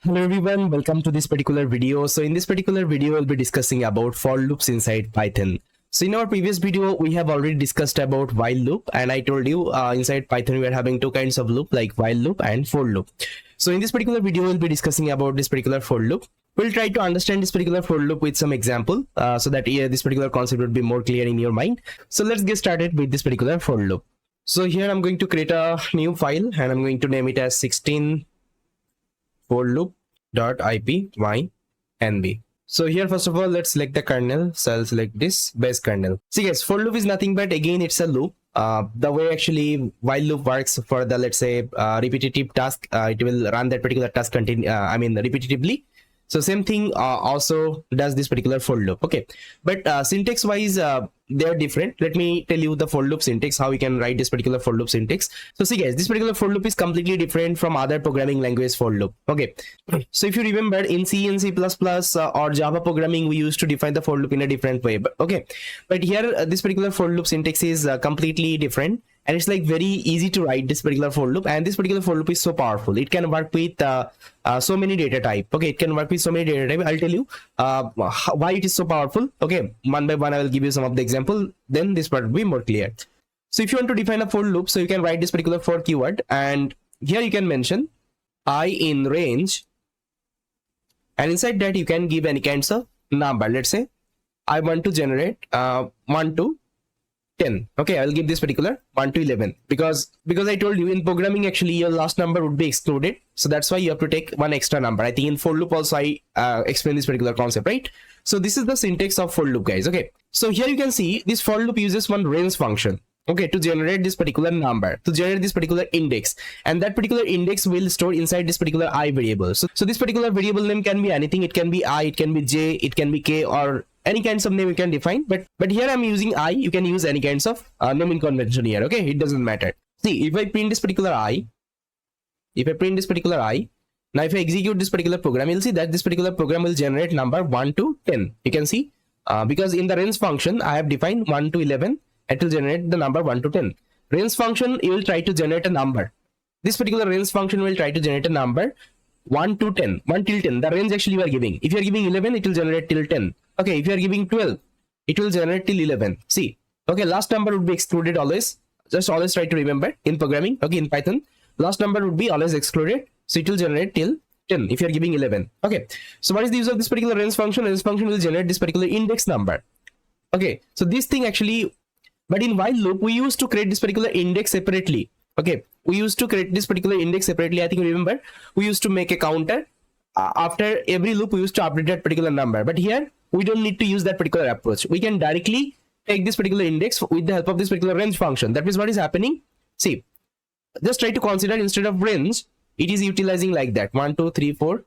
Hello everyone, welcome to this particular video. So in this particular video, we'll be discussing about for loops inside Python. So in our previous video, we have already discussed about while loop, and I told you inside Python we are having two kinds of loop, like while loop and for loop. So in this particular video, we'll be discussing about this particular for loop. We'll try to understand this particular for loop with some example so that this particular concept would be more clear in your mind. So let's get started with this particular for loop. So here I'm going to create a new file and I'm going to name it as 16 for loop.ipynb. So here first of all, let's select the kernel. So I'll select this base kernel. See guys, for loop is nothing but again it's a loop. The way actually while loop works for the, let's say, repetitive task, it will run that particular task repetitively. So same thing also does this particular for loop. Okay, but syntax wise they are different. Let me tell you the for loop syntax, how we can write this particular for loop syntax. So see guys, this particular for loop is completely different from other programming language for loop. Okay, so if you remember in C and C++ or Java programming, we used to define the for loop in a different way. But okay, but here this particular for loop syntax is completely different. And it's like very easy to write this particular for loop, and this particular for loop is so powerful. It can work with so many data type. Okay, it can work with so many data type. I'll tell you why it is so powerful. Okay, one by one I will give you some of the example, then this part will be more clear. So if you want to define a for loop, so you can write this particular for keyword, and here you can mention I in range, and inside that you can give any kinds of number. Let's say I want to generate 1 to 10. Okay, I'll give this particular 1 to 11 because I told you in programming actually your last number would be excluded, so that's why you have to take one extra number. I think in for loop also I explain this particular concept, right? So this is the syntax of for loop, guys. Okay, so here you can see this for loop uses one range function, okay, to generate this particular number, to generate this particular index, and that particular index will store inside this particular I variable. So this particular variable name can be anything. It can be I, it can be J, it can be K, or any kinds of name you can define, but here I'm using I. You can use any kinds of naming convention here. Okay, it doesn't matter. See, if I print this particular I, now if I execute this particular program, you'll see that this particular program will generate number 1 to 10. You can see because in the range function I have defined 1 to 11. It will generate the number 1 to 10. Range function, you will try to generate a number. This particular range function will try to generate a number 1 to 10, 1 till 10. The range actually you are giving. If you are giving 11, it will generate till 10. Okay, if you are giving 12, it will generate till 11. See, okay, last number would be excluded always. Just always try to remember in programming. Okay, in Python, last number would be always excluded. So it will generate till 10 if you are giving 11. Okay, so what is the use of this particular range function? Range function will generate this particular index number. Okay, so this thing actually, but in while loop, we used to create this particular index separately. Okay, we used to create this particular index separately. I think you remember, we used to make a counter. After every loop, we used to update that particular number. But here, we don't need to use that particular approach. We can directly take this particular index with the help of this particular range function. That means what is happening? See, just try to consider instead of range, it is utilizing like that. 1, 2, 3, 4,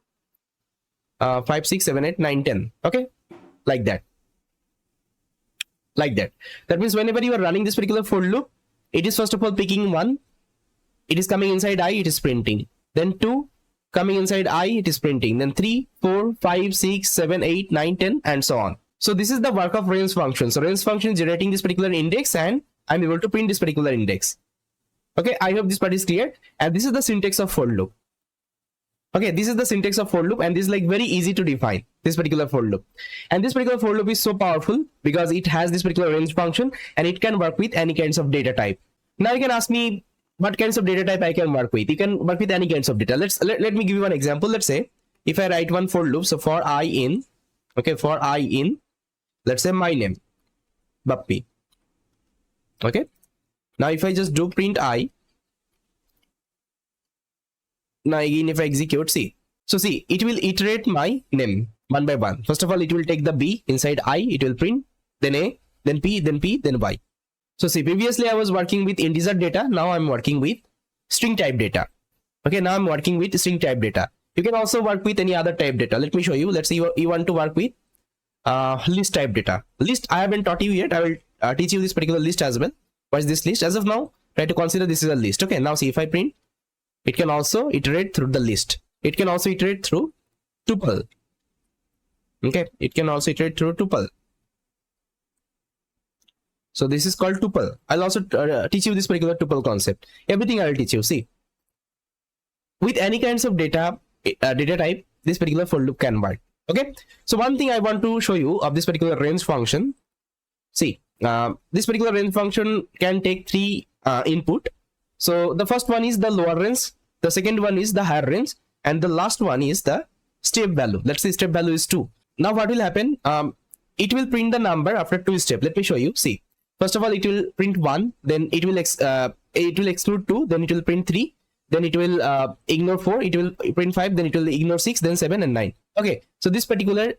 5, 6, 7, 8, 9, 10. Okay, like that. Like that. That means whenever you are running this particular for loop, it is first of all picking 1. It is coming inside I, it is printing. Then 2, coming inside I, it is printing. Then 3, 4, 5, 6, 7, 8, 9, 10, and so on. So this is the work of range function. So range function is generating this particular index, and I'm able to print this particular index. Okay, I hope this part is clear. And this is the syntax of for loop. Okay, this is the syntax of for loop, and this is like very easy to define, this particular for loop. And this particular for loop is so powerful because it has this particular range function, and it can work with any kinds of data type. Now you can ask me what kinds of data type I can work with. You can work with any kinds of data. Let me give you one example. Let's say if I write one for loop, so for I in, okay, for I in, let's say my name, Bappi. Okay, now if I just do print I, now again if I execute, see, so see, it will iterate my name one by one. First of all, it will take the B inside I, it will print, then A, then P, then P, then Y. So see, previously I was working with integer data. Now I'm working with string type data. Okay, now I'm working with string type data. You can also work with any other type data. Let me show you. Let's say you want to work with list type data. List I haven't taught you yet. I will teach you this particular list as well. What is this list? As of now, try to consider this is a list. Okay, now see, if I print, it can also iterate through the list. It can also iterate through tuple. Okay, it can also iterate through tuple. So this is called tuple. I'll also teach you this particular tuple concept. Everything I will teach you. See, with any kinds of data type, this particular for loop can work. Okay, so one thing I want to show you of this particular range function. See, this particular range function can take three input. So the first one is the lower range, the second one is the higher range, and the last one is the step value. Let's say step value is 2. Now what will happen? It will print the number after 2 steps. Let me show you. See, first of all, it will print 1, then it will exclude 2, then it will print 3, then it will ignore 4, it will print 5, then it will ignore 6, then 7 and 9. Okay, so this particular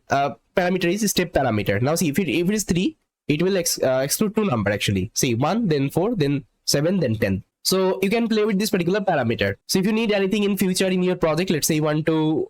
parameter is step parameter. Now see, if it is 3, it will exclude 2 number actually. See, 1, then 4, then 7, then 10. So you can play with this particular parameter. So if you need anything in future in your project, let's say you want to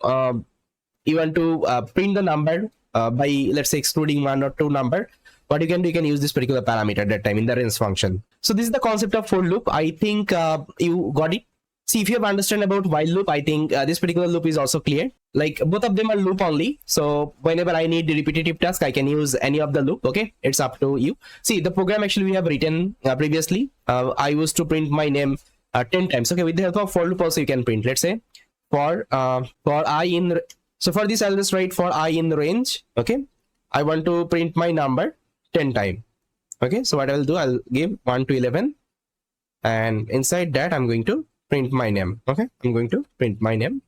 print the number by, let's say, excluding 1 or 2 number, what you can use this particular parameter at that time in the range function. So this is the concept of for loop. I think you got it. See, if you have understand about while loop, I think this particular loop is also clear. Like both of them are loop only. So whenever I need the repetitive task, I can use any of the loop. Okay, it's up to you. See, the program actually we have written previously. I used to print my name 10 times. Okay, with the help of for loop also you can print. Let's say for I in. So for this I'll just write for I in range. Okay, I want to print my number 10 times. Okay, so what I will do, I'll give 1 to 11, and inside that I'm going to print my name. Okay, I'm going to print my name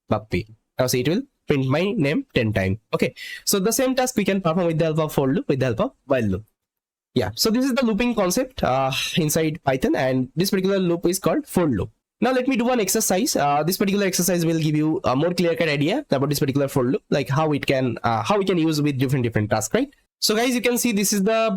puppy. Now see, it will print my name 10 times. Okay, so the same task we can perform with the help of for loop, with the help of while loop. Yeah, so this is the looping concept inside Python, and this particular loop is called for loop. Now let me do one exercise. This particular exercise will give you a more clear-cut idea about this particular for loop, like how we can use with different tasks, right? So guys, you can see this is the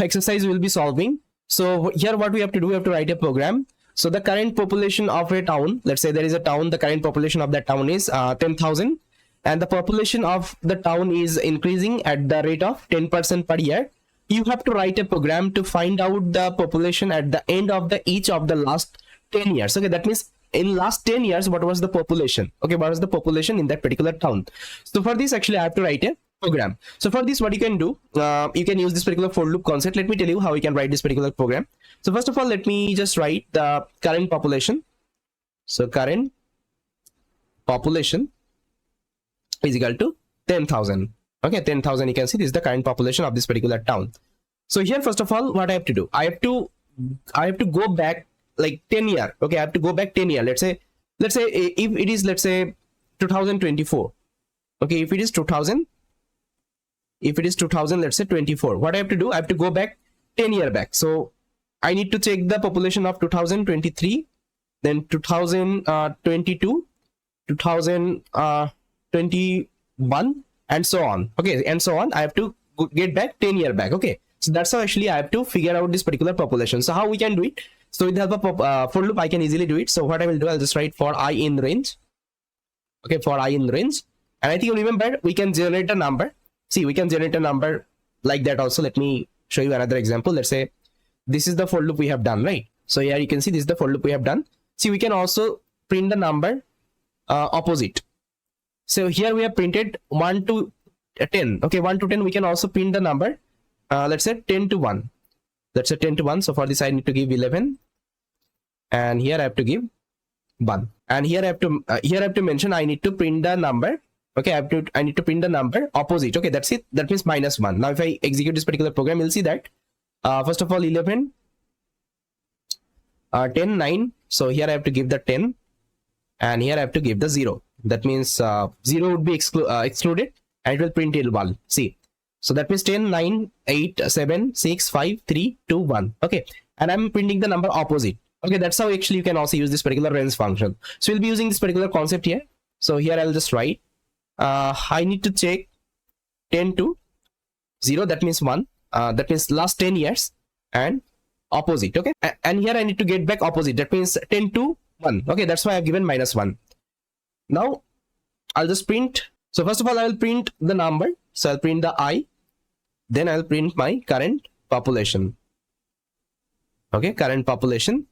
exercise we'll be solving. So here what we have to do, we have to write a program. So the current population of a town, let's say there is a town, the current population of that town is 10,000, and the population of the town is increasing at the rate of 10% per year. You have to write a program to find out the population at the end of each of the last 10 years. Okay, that means in last 10 years, what was the population? Okay, what was the population in that particular town? So for this, actually, I have to write a program. So for this, what you can do, you can use this particular for loop concept. Let me tell you how you can write this particular program. So first of all, let me just write the current population. So current population is equal to 10,000. Okay, 10,000, you can see this is the current population of this particular town. So here, first of all, what I have to do, I have to go back like 10 years. Okay, I have to go back 10 years. Let's say if it is, let's say 2024. Okay, if it is 2000, let's say 24, what I have to do, I have to go back 10 years back. So I need to check the population of 2023, then 2022, 2021, and so on. Okay, and so on. I have to get back 10 years back. Okay, so that's how actually I have to figure out this particular population. So how we can do it? So with the help of for loop, I can easily do it. So what I will do, I'll just write for I in range. Okay, for I in range, and I think you remember we can generate a number. See, we can generate a number like that also. Let me show you another example. Let's say this is the for loop we have done, right? So here you can see this is the for loop we have done. See, we can also print the number opposite. So here we have printed 1 to 10. Okay, 1 to 10. We can also print the number. Let's say 10 to 1. Let's say 10 to 1. So for this, I need to give 11, and here I have to give 1. And here I have to mention I need to print the number. Okay, I need to print the number opposite. Okay, that's it. That means -1. Now if I execute this particular program, you'll see that first of all 11, 10, 9. So here I have to give the 10, and here I have to give the 0. That means 0 would be excluded, and it will print till 1. See, so that means 10, 9, 8, 7, 6, 5, 3, 2, 1. Okay, and I'm printing the number opposite. Okay, that's how actually you can also use this particular range function. So we'll be using this particular concept here. So here I'll just write I need to check 10 to 0. That means 1. That means last 10 years, and opposite. Okay, and here I need to get back opposite. That means 10 to 1. Okay, that's why I've given -1. Now I'll just print. So first of all, I will print the number. So I'll print the I, then I'll print my current population. Okay, current population.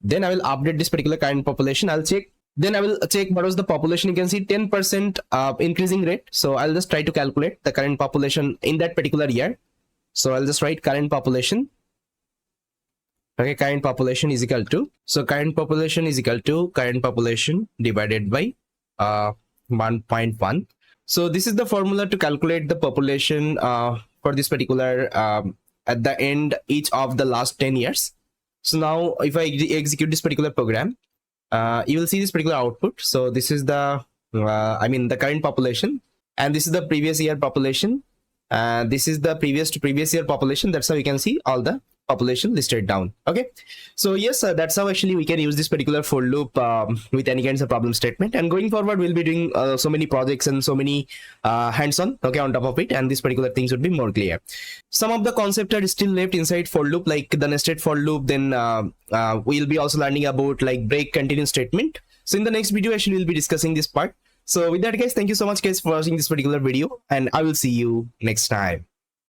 Then I will update this particular current population. I'll check. Then I will check what was the population. You can see 10% increasing rate. So I'll just try to calculate the current population in that particular year. So I'll just write current population. Okay, current population is equal to, so current population is equal to current population divided by 1.1. So this is the formula to calculate the population for this particular at the end each of the last 10 years. So now if I execute this particular program, you will see this particular output. So this is the the current population, and this is the previous year population. This is the previous year population. That's how you can see all the population listed down. Okay, so yes, that's how actually we can use this particular for loop with any kinds of problem statement. And going forward, we'll be doing so many projects and so many hands-on, okay, on top of it, and these particular things would be more clear. Some of the concepts are still left inside for loop, like the nested for loop. Then we'll be also learning about like break, continue statement. So in the next video, actually, we'll be discussing this part. So with that, guys, thank you so much, guys, for watching this particular video, and I will see you next time.